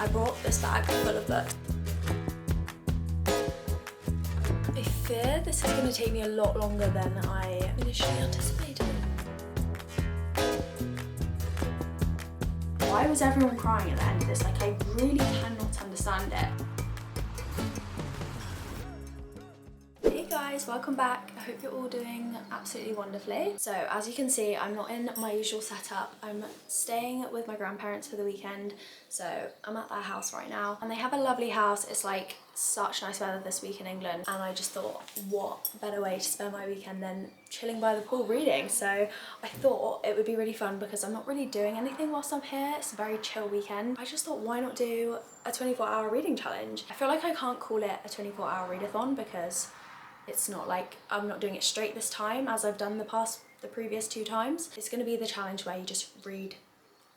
I brought this bag full of books. I fear this is going to take me a lot longer than I initially anticipated. Why was everyone crying at the end of this? Like, I really cannot understand it. Hey guys, welcome back. I hope you're all doing absolutely wonderfully. So as you can see, I'm not in my usual setup. I'm staying with my grandparents for the weekend. So I'm at their house right now and they have a lovely house. It's like such nice weather this week in England, and I just thought, what better way to spend my weekend than chilling by the pool reading. So I thought it would be really fun because I'm not really doing anything whilst I'm here. It's a very chill weekend. I just thought, why not do a 24-hour reading challenge? I feel like I can't call it a 24-hour readathon because it's not like I'm not doing it straight this time as I've done the previous 2 times. It's going to be the challenge where you just read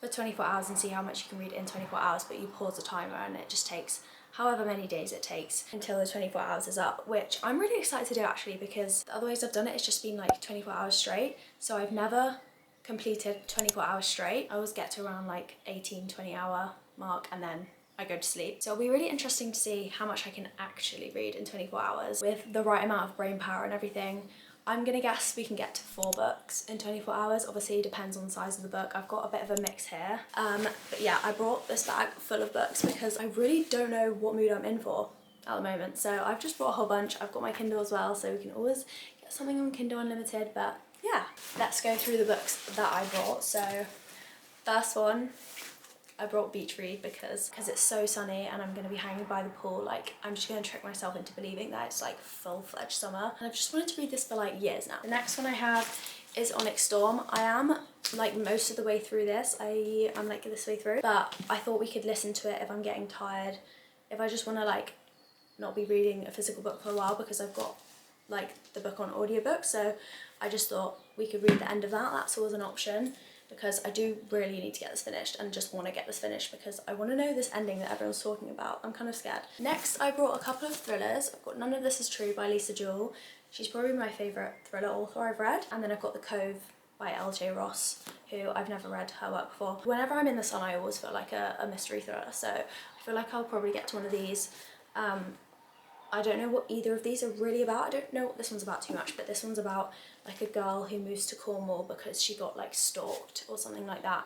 for 24 hours and see how much you can read in 24 hours, but you pause the timer and it just takes however many days it takes until the 24 hours is up, which I'm really excited to do actually, because the other ways I've done it, it's just been like 24 hours straight. So I've never completed 24 hours straight. I always get to around like 18-20 hour mark and then I go to sleep. So it'll be really interesting to see how much I can actually read in 24 hours with the right amount of brain power and everything. I'm gonna guess we can get to 4 books in 24 hours. Obviously it depends on the size of the book. I've got a bit of a mix here. But yeah, I brought this bag full of books because I really don't know what mood I'm in for at the moment. So I've just brought a whole bunch. I've got my Kindle as well, so we can always get something on Kindle Unlimited. But yeah, let's go through the books that I brought. So first one, I brought Beach Read because it's so sunny and I'm going to be hanging by the pool. Like, I'm just going to trick myself into believing that it's like full-fledged summer. And I've just wanted to read this for like years now. The next one I have is Onyx Storm. I am like most of the way through this. I'm like this way through, but I thought we could listen to it if I'm getting tired. If I just want to like not be reading a physical book for a while, because I've got like the book on audiobook. So I just thought we could read the end of that. That's always an option, because I do really need to get this finished and just want to get this finished because I want to know this ending that everyone's talking about. I'm kind of scared. Next, I brought a couple of thrillers. I've got None of This Is True by Lisa Jewell. She's probably my favourite thriller author I've read. And then I've got The Cove by L.J. Ross, who I've never read her work before. Whenever I'm in the sun, I always feel like a mystery thriller, so I feel like I'll probably get to one of these. I don't know what either of these are really about. I don't know what this one's about too much, but this one's about like a girl who moves to Cornwall because she got like stalked or something like that.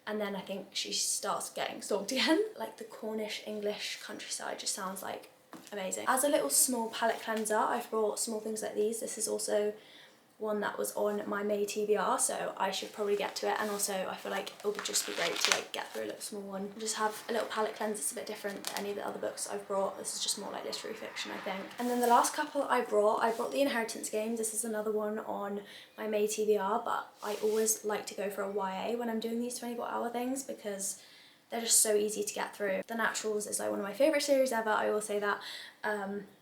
And then I think she starts getting stalked again. Like the Cornish English countryside just sounds like amazing. As a little small palette cleanser, I've brought small things like these. This is also one that was on my May TBR, so I should probably get to it. And also I feel like it would just be great to like get through a little small one. Just have a little palette cleanse. It's a bit different to any of the other books I've brought. This is just more like literary fiction, I think. And then the last couple I brought The Inheritance Games. This is another one on my May TBR, but I always like to go for a YA when I'm doing these 24-hour things because they're just so easy to get through. The Naturals is like one of my favourite series ever, I will say that.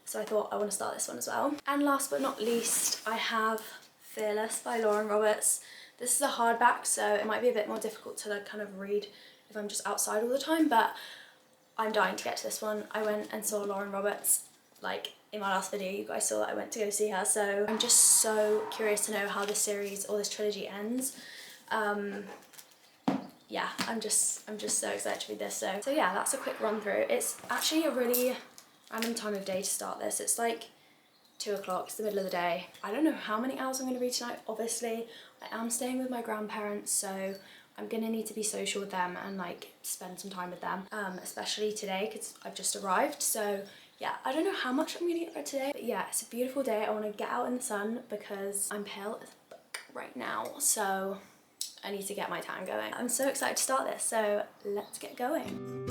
So I thought I want to start this one as well. And last but not least, I have Fearless by Lauren Roberts. This is a hardback, so it might be a bit more difficult to like kind of read if I'm just outside all the time, but I'm dying to get to this one. I went and saw Lauren Roberts like in my last video. You guys saw that I went to go see her, so I'm just so curious to know how this series or this trilogy ends. Yeah, I'm just so excited to read this. So yeah, that's a quick run through. It's actually a really random time of day to start this. It's like 2 o'clock, it's the middle of the day. I don't know how many hours I'm going to read tonight. Obviously, I am staying with my grandparents, so I'm going to need to be social with them and like spend some time with them, especially today because I've just arrived. So yeah, I don't know how much I'm going to get read today, but yeah, it's a beautiful day. I want to get out in the sun because I'm pale as fuck right now, so I need to get my tan going. I'm so excited to start this, so let's get going.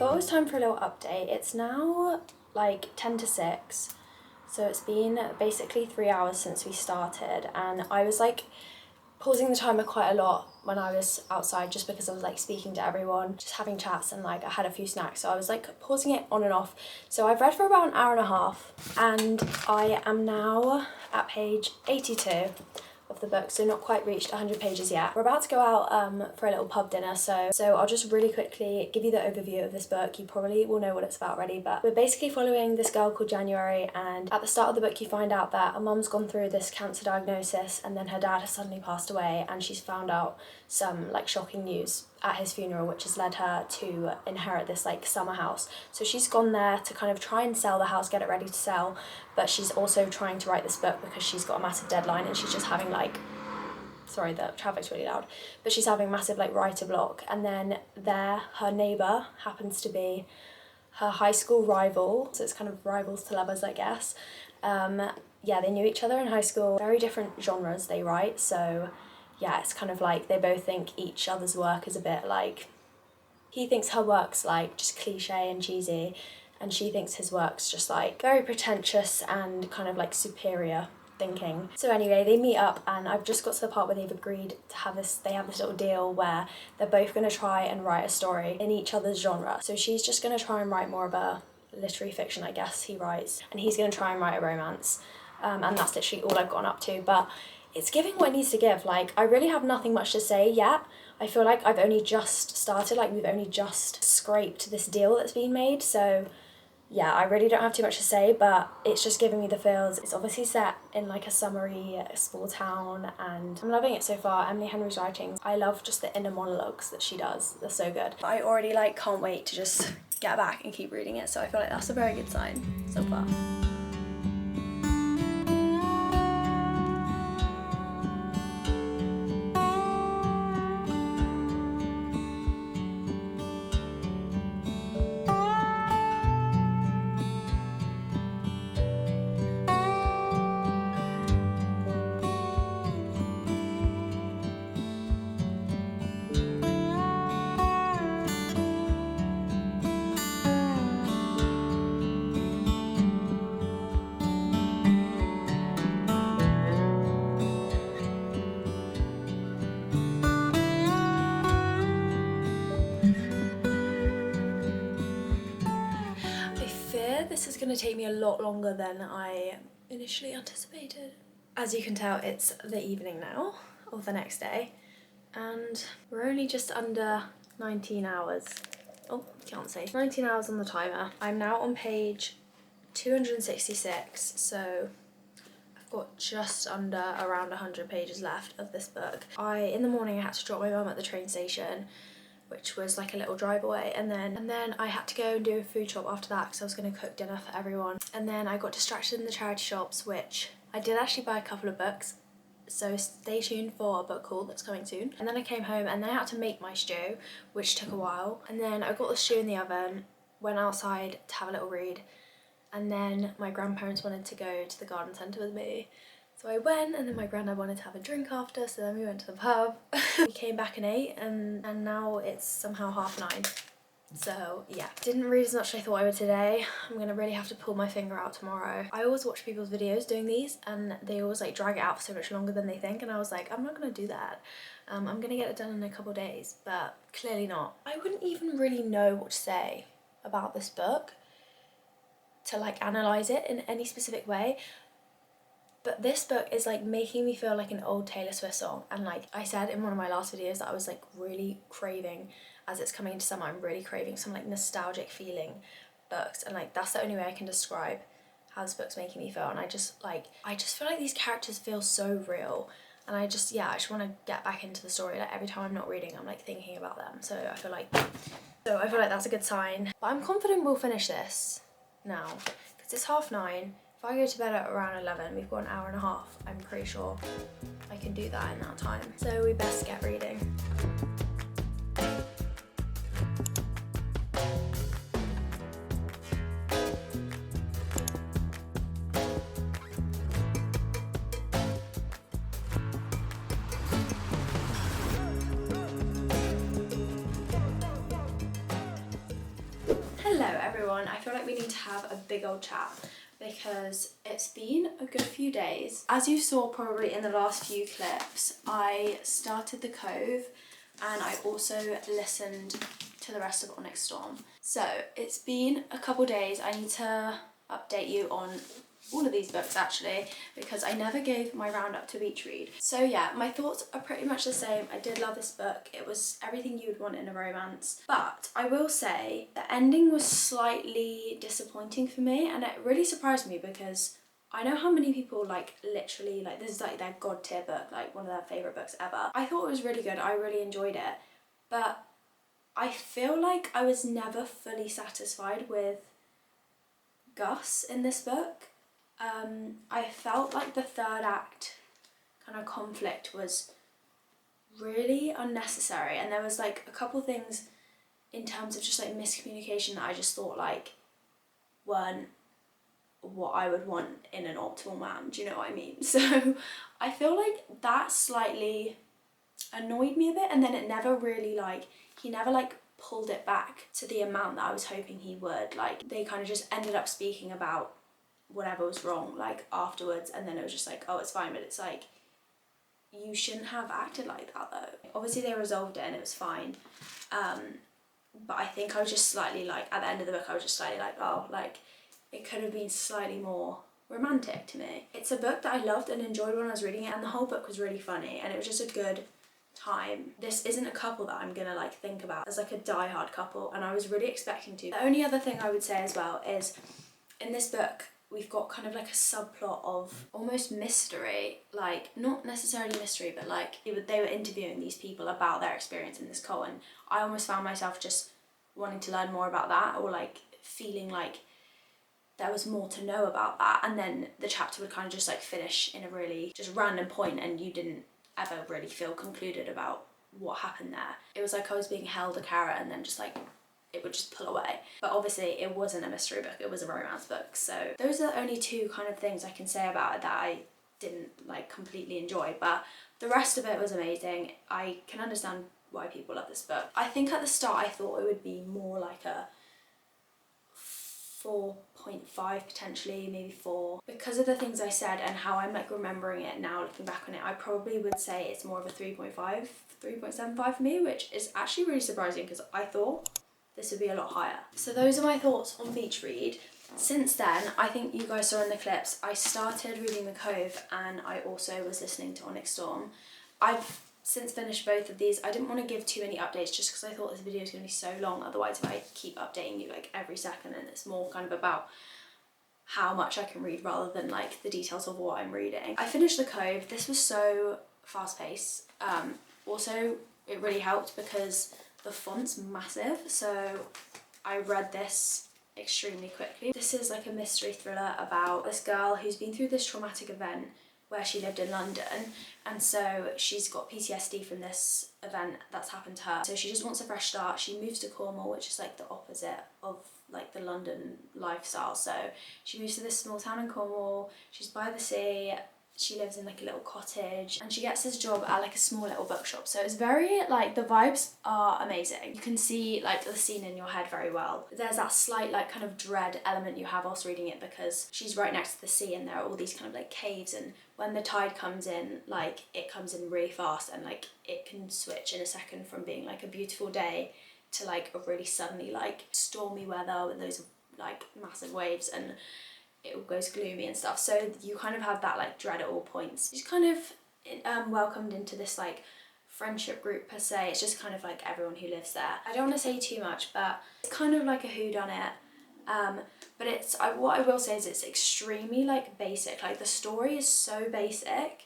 thought it was time for a little update. It's now like 10 to 6, so it's been basically 3 hours since we started, and I was like pausing the timer quite a lot when I was outside just because I was like speaking to everyone, just having chats, and like I had a few snacks, so I was like pausing it on and off. So I've read for about an hour and a half, and I am now at page 82 of the book, so not quite reached 100 pages yet. We're about to go out for a little pub dinner, so I'll just really quickly give you the overview of this book. You probably will know what it's about already, but we're basically following this girl called January, and at the start of the book you find out that a mum's gone through this cancer diagnosis, and then her dad has suddenly passed away, and she's found out some like shocking news at his funeral, which has led her to inherit this like summer house. So she's gone there to kind of try and sell the house, get it ready to sell, but she's also trying to write this book because she's got a massive deadline, and she's just having like, sorry, the traffic's really loud, but she's having massive like writer block. And then her neighbour happens to be her high school rival, so it's kind of rivals to lovers, I guess. Yeah, they knew each other in high school, very different genres they write, so yeah, it's kind of like they both think each other's work is a bit like, he thinks her work's like just cliche and cheesy, and she thinks his work's just like very pretentious and kind of like superior thinking. So anyway, they meet up, and I've just got to the part where they've agreed to have this, they have this little deal where they're both going to try and write a story in each other's genre. So she's just going to try and write more of a literary fiction, I guess he writes, and he's going to try and write a romance, and that's literally all I've gotten up to. But it's giving what it needs to give. Like, I really have nothing much to say yet. I feel like I've only just started, like we've only just scraped this deal that's been made, so yeah, I really don't have too much to say, but it's just giving me the feels. It's obviously set in like a summery small town, and I'm loving it so far. Emily Henry's writing, I love just the inner monologues that she does. They're so good. I already like can't wait to just get back and keep reading it, so I feel like that's a very good sign so far. This is going to take me a lot longer than I initially anticipated. As you can tell, it's the evening now of the next day, and we're only just under 19 hours. Oh, can't say. 19 hours on the timer. I'm now on page 266, so I've got just under around 100 pages left of this book. In the morning I had to drop my mum at the train station, which was like a little drive away, and then I had to go and do a food shop after that because I was going to cook dinner for everyone. And then I got distracted in the charity shops, which I did actually buy a couple of books, so stay tuned for a book haul that's coming soon. And then I came home, and then I had to make my stew, which took a while, and then I got the stew in the oven, went outside to have a little read, and then my grandparents wanted to go to the garden centre with me. So I went, and then my granddad wanted to have a drink after, so then we went to the pub. We came back and ate, and now it's somehow 9:30. So yeah, didn't read as much as I thought I would today. I'm gonna really have to pull my finger out tomorrow. I always watch people's videos doing these, and they always like drag it out for so much longer than they think, and I was like, I'm not gonna do that. I'm gonna get it done in a couple days, but clearly not. I wouldn't even really know what to say about this book to like analyse it in any specific way. But this book is like making me feel like an old Taylor Swift song, and like I said in one of my last videos that I was like really craving, as it's coming into summer, I'm really craving some like nostalgic feeling books, and like that's the only way I can describe how this book's making me feel. And I just feel like these characters feel so real, and I just want to get back into the story. Like every time I'm not reading, I'm like thinking about them, so I feel like that's a good sign. But I'm confident we'll finish this now because it's 9:30. If I go to bed at around 11, we've got an hour and a half. I'm pretty sure I can do that in that time. So we best get reading. on. I feel like we need to have a big old chat because it's been a good few days. As you saw probably in the last few clips, I started The Cove and I also listened to the rest of Onyx Storm. So it's been a couple days. I need to update you on all of these books actually, because I never gave my roundup to Beach Read. So yeah, my thoughts are pretty much the same. I did love this book. It was everything you would want in a romance. But I will say the ending was slightly disappointing for me, and it really surprised me because I know how many people like literally like this is like their god tier book, like one of their favourite books ever. I thought it was really good. I really enjoyed it. But I feel like I was never fully satisfied with Gus in this book. I felt like the third act kind of conflict was really unnecessary, and there was like a couple things in terms of just like miscommunication that I just thought like weren't what I would want in an optimal man, do you know what I mean? So I feel like that slightly annoyed me a bit, and then it never really like, he never like pulled it back to the amount that I was hoping he would. Like they kind of just ended up speaking about whatever was wrong like afterwards, and then it was just like, oh, it's fine. But it's like, you shouldn't have acted like that though. Obviously they resolved it and it was fine, but I think I was just slightly like, at the end of the book I was just slightly like, oh, like it could have been slightly more romantic to me. It's a book that I loved and enjoyed when I was reading it, and the whole book was really funny and it was just a good time. This isn't a couple that I'm gonna like think about as like a die-hard couple, and I was really expecting to. The only other thing I would say as well is in this book we've got kind of like a subplot of almost mystery, like not necessarily mystery, but like they were interviewing these people about their experience in this cult, and I almost found myself just wanting to learn more about that, or like feeling like there was more to know about that, and then the chapter would kind of just like finish in a really just random point and you didn't ever really feel concluded about what happened there. It was like I was being held a carrot and then just like it would just pull away. But obviously it wasn't a mystery book, it was a romance book. So those are the only two kind of things I can say about it that I didn't like completely enjoy, but the rest of it was amazing. I can understand why people love this book. I think at the start I thought it would be more like a 4.5 potentially, maybe 4. Because of the things I said and how I'm like remembering it now looking back on it, I probably would say it's more of a 3.5, 3.75 for me, which is actually really surprising because I thought this would be a lot higher. So those are my thoughts on Beach Read. Since then, I think you guys saw in the clips, I started reading The Cove and I also was listening to Onyx Storm. I've since finished both of these. I didn't want to give too many updates just because I thought this video was going to be so long, otherwise if I keep updating you like every second, and it's more kind of about how much I can read rather than like the details of what I'm reading. I finished The Cove. This was so fast paced. Also it really helped because the font's massive, so I read this extremely quickly. This is like a mystery thriller about this girl who's been through this traumatic event where she lived in London, and so she's got PTSD from this event that's happened to her. So she just wants a fresh start. She moves to Cornwall, which is like the opposite of like the London lifestyle. So she moves to this small town in Cornwall. She's by the sea. She lives in like a little cottage, and she gets this job at like a small little bookshop. So it's very like, the vibes are amazing. You can see like the scene in your head very well. There's that slight like kind of dread element you have whilst reading it because she's right next to the sea and there are all these kind of like caves, and when the tide comes in, like it comes in really fast and like it can switch in a second from being like a beautiful day to like a really suddenly like stormy weather with those like massive waves, and it all goes gloomy and stuff. So you kind of have that like dread at all points. She's kind of welcomed into this like friendship group per se. It's just kind of like everyone who lives there. I don't want to say too much, but it's kind of like a whodunit. But it's, what I will say is it's extremely like basic. Like the story is so basic.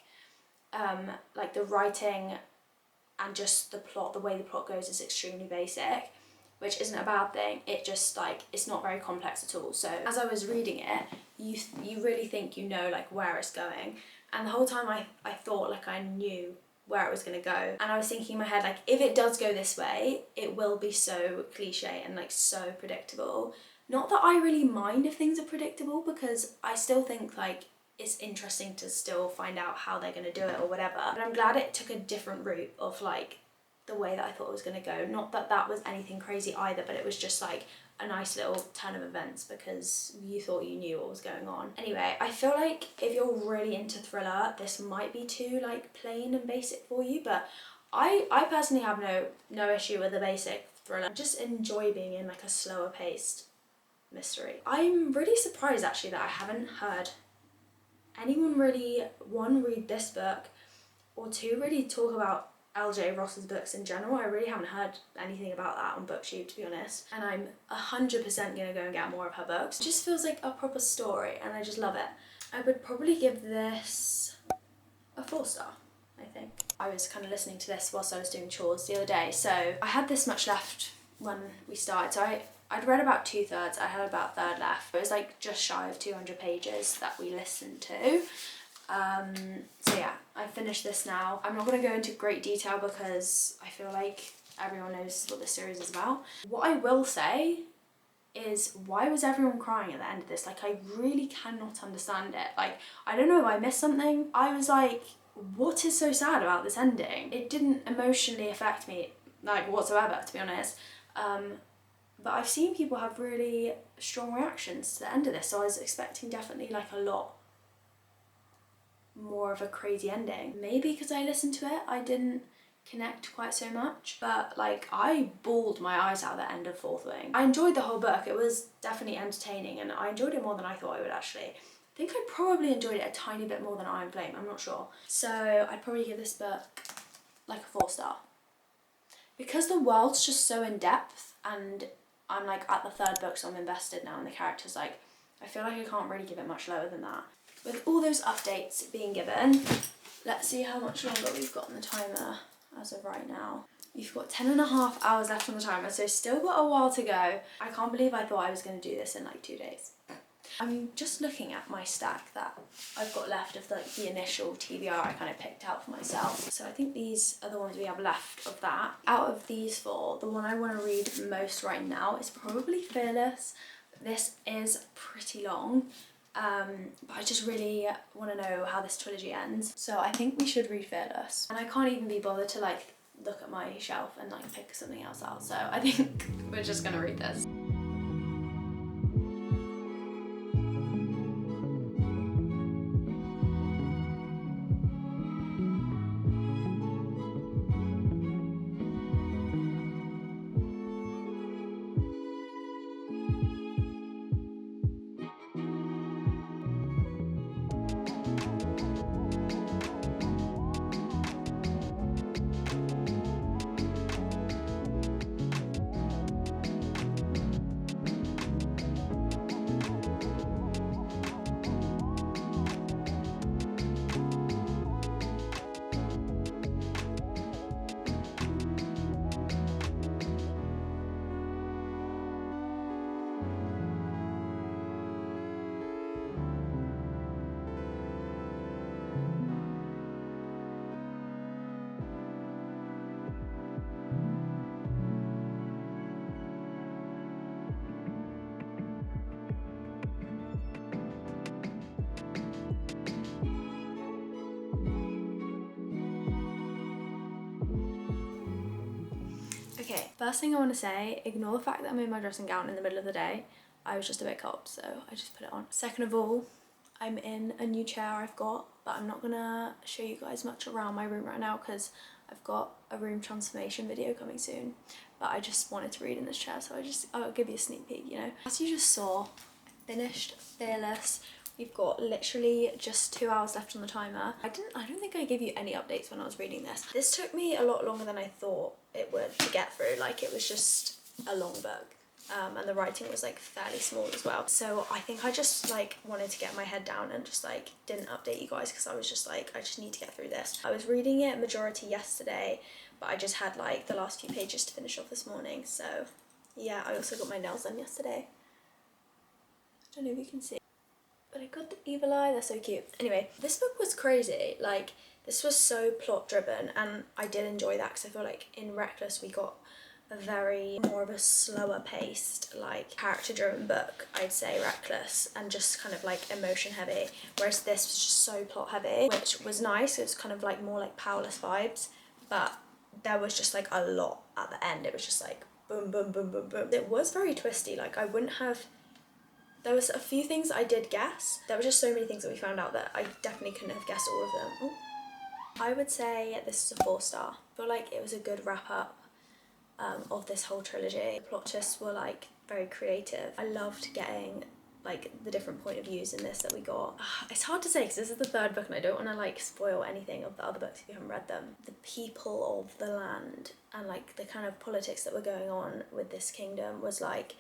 Like the writing and just the plot, the way the plot goes is extremely basic, which isn't a bad thing. It just like, it's not very complex at all. So as I was reading it, you really think you know like where it's going, and the whole time I thought like I knew where it was going to go, and I was thinking in my head like, if it does go this way, it will be so cliche and like so predictable. Not that I really mind if things are predictable, because I still think like it's interesting to still find out how they're going to do it or whatever, but I'm glad it took a different route of like the way that I thought it was going to go. Not that that was anything crazy either, but it was just like a nice little turn of events because you thought you knew what was going on. Anyway, I feel like if you're really into thriller, this might be too like plain and basic for you, but I personally have no issue with a basic thriller. I just enjoy being in like a slower paced mystery. I'm really surprised actually that I haven't heard anyone really, one, read this book, or two, really talk about LJ Ross's books in general. I really haven't heard anything about that on BookTube, to be honest. And I'm 100% gonna go and get more of her books. It just feels like a proper story and I just love it. I would probably give this a 4-star, I think. I was kind of listening to this whilst I was doing chores the other day. So I had this much left when we started. So I'd read about 2/3, I had about a third left. It was like just shy of 200 pages that we listened to. So yeah, I finished this now. I'm not going to go into great detail because I feel like everyone knows what this series is about. What I will say is, why was everyone crying at the end of this? Like, I really cannot understand it. Like, I don't know if I missed something. I was like, what is so sad about this ending? It didn't emotionally affect me, like, whatsoever, to be honest. But I've seen people have really strong reactions to the end of this, so I was expecting definitely like a lot more of a crazy ending. Maybe because I listened to it, I didn't connect quite so much, but like I bawled my eyes out at the end of Fourth Wing. I enjoyed the whole book. It was definitely entertaining and I enjoyed it more than I thought I would actually. I think I probably enjoyed it a tiny bit more than Iron Flame, I'm not sure. So I'd probably give this book like a 4-star. Because the world's just so in depth and I'm like at the 3rd book, so I'm invested now in the characters, like I feel like I can't really give it much lower than that. With all those updates being given, let's see how much longer we've got on the timer as of right now. We've got 10.5 hours left on the timer, so still got a while to go. I can't believe I thought I was going to do this in like 2 days. I'm just looking at my stack that I've got left of like the initial TBR I kind of picked out for myself. So I think these are the ones we have left of that. Out of these 4, the one I want to read most right now is probably Fearless. This is pretty long. But I just really want to know how this trilogy ends. So I think we should read Fearless. And I can't even be bothered to like look at my shelf and like pick something else out. So I think we're just gonna read this. Okay, first thing I want to say, ignore the fact that I'm in my dressing gown in the middle of the day. I was just a bit cold, so I just put it on. Second of all, I'm in a new chair I've got, but I'm not gonna show you guys much around my room right now because I've got a room transformation video coming soon. But I just wanted to read in this chair, so I'll give you a sneak peek, you know. As you just saw, I finished Fearless. We've got literally just 2 hours left on the timer. I don't think I gave you any updates when I was reading this. This took me a lot longer than I thought it would to get through. Like, it was just a long book. And the writing was like fairly small as well. So I think I just like wanted to get my head down and just like didn't update you guys because I was just like, I just need to get through this. I was reading it majority yesterday, but I just had like the last few pages to finish off this morning. So yeah, I also got my nails done yesterday. I don't know if you can see, but I got the evil eye, they're so cute. Anyway, this book was crazy. Like, this was so plot driven and I did enjoy that because I feel like in Reckless we got a very more of a slower paced, like character driven book, I'd say, Reckless, and just kind of like emotion heavy, whereas this was just so plot heavy, which was nice. It was kind of like more like Powerless vibes, but there was just like a lot at the end. It was just like boom, boom, boom, boom, boom. It was very twisty. Like I wouldn't have, there was a few things I did guess. There were just so many things that we found out that I definitely couldn't have guessed all of them. Ooh. I would say this is a 4-star. I feel like it was a good wrap up of this whole trilogy. The plot twists were like very creative. I loved getting like the different point of views in this that we got. It's hard to say because this is the 3rd book and I don't want to like spoil anything of the other books if you haven't read them. The people of the land and like the kind of politics that were going on with this kingdom was like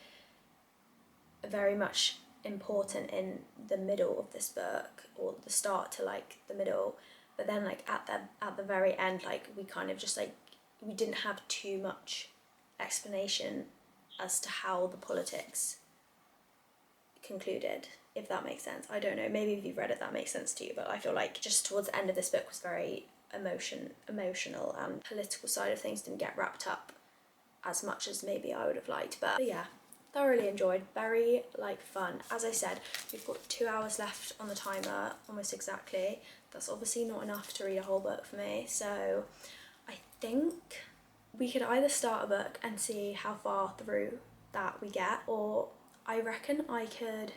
very much important in the middle of this book, or the start to like the middle, but then like at the very end, like we kind of just like, we didn't have too much explanation as to how the politics concluded, if that makes sense. I don't know, maybe if you've read it that makes sense to you, but I feel like just towards the end of this book was very emotional, and political side of things didn't get wrapped up as much as maybe I would have liked. But yeah, thoroughly enjoyed, very like fun. As I said, we've got 2 hours left on the timer, almost exactly. That's obviously not enough to read a whole book for me, so I think we could either start a book and see how far through that we get, or I reckon I could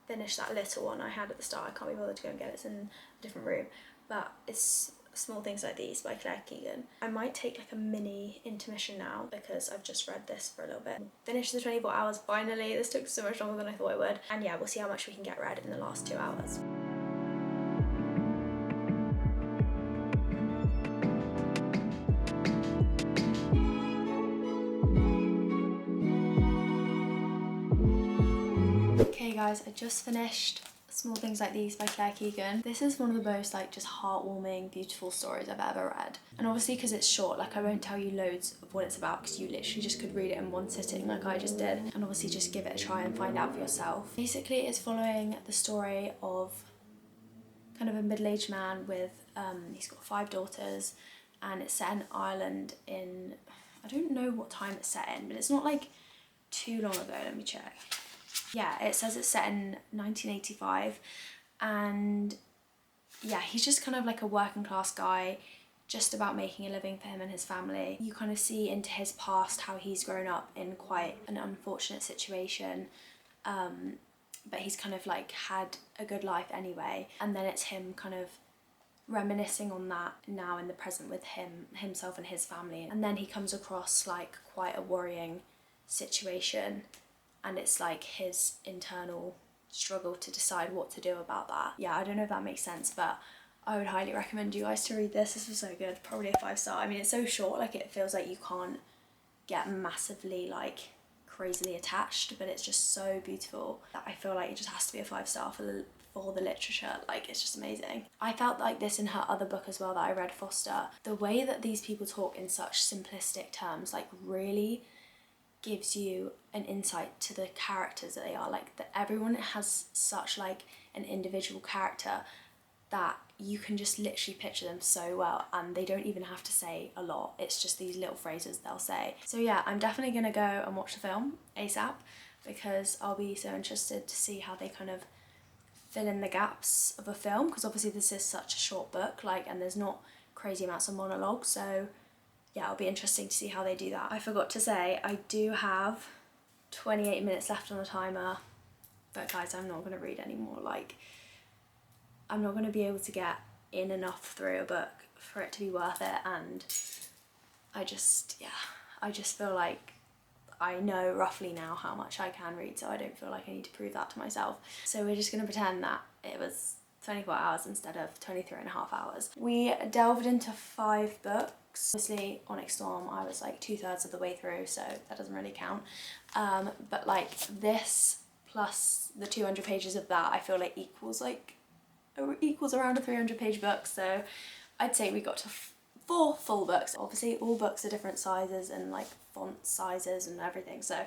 finish that little one I had at the start. I can't be bothered to go and get it, it's in a different room, but it's Small Things Like These by Claire Keegan. I might take like a mini intermission now because I've just read this for a little bit. Finished the 24 hours finally. This took so much longer than I thought it would. And yeah, we'll see how much we can get read in the last 2 hours. Okay guys, I just finished Small Things Like These by Claire Keegan. This is one of the most like just heartwarming, beautiful stories I've ever read. And obviously because it's short, like I won't tell you loads of what it's about because you literally just could read it in one sitting like I just did. And obviously just give it a try and find out for yourself. Basically it's following the story of kind of a middle-aged man with, he's got 5 daughters, and it's set in Ireland in, I don't know what time it's set in, but it's not like too long ago, let me check. Yeah, it says it's set in 1985, and yeah, he's just kind of like a working class guy, just about making a living for him and his family. You kind of see into his past how he's grown up in quite an unfortunate situation, but he's kind of like had a good life anyway, and then it's him kind of reminiscing on that now in the present with himself and his family. And then he comes across like quite a worrying situation, and it's like his internal struggle to decide what to do about that. Yeah, I don't know if that makes sense, but I would highly recommend you guys to read this. This was so good, probably a 5-star. I mean, it's so short, like it feels like you can't get massively like crazily attached, but it's just so beautiful that I feel like it just has to be a 5-star for the literature. Like it's just amazing. I felt like this in her other book as well that I read, Foster. The way that these people talk in such simplistic terms like really gives you an insight to the characters that they are. Like that everyone has such like an individual character that you can just literally picture them so well, and they don't even have to say a lot. It's just these little phrases they'll say. So yeah, I'm definitely gonna go and watch the film ASAP because I'll be so interested to see how they kind of fill in the gaps of a film, because obviously this is such a short book, like, and there's not crazy amounts of monologue, so yeah, it'll be interesting to see how they do that. I forgot to say, I do have 28 minutes left on the timer, but guys, I'm not gonna read anymore. Like, I'm not gonna be able to get in enough through a book for it to be worth it, and I just feel like I know roughly now how much I can read, so I don't feel like I need to prove that to myself. So we're just gonna pretend that it was 24 hours instead of 23 and a half hours. We delved into 5 books. Obviously, Onyx Storm, I was like 2/3 of the way through, so that doesn't really count. But like this plus the 200 pages of that, I feel like equals around a 300-page book. So I'd say we got to 4 full books. Obviously, all books are different sizes and like font sizes and everything. So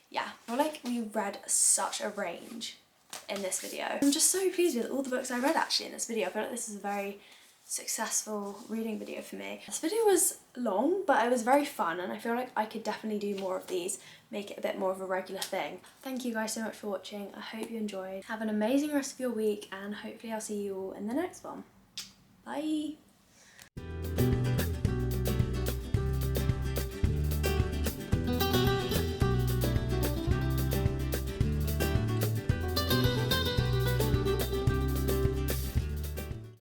yeah, I feel like we read such a range in this video. I'm just so pleased with all the books I read actually in this video. I feel like this is a very successful reading video for me. This video was long, but it was very fun, and I feel like I could definitely do more of these, make it a bit more of a regular thing. Thank you guys so much for watching. I hope you enjoyed. Have an amazing rest of your week, and hopefully I'll see you all in the next one. Bye!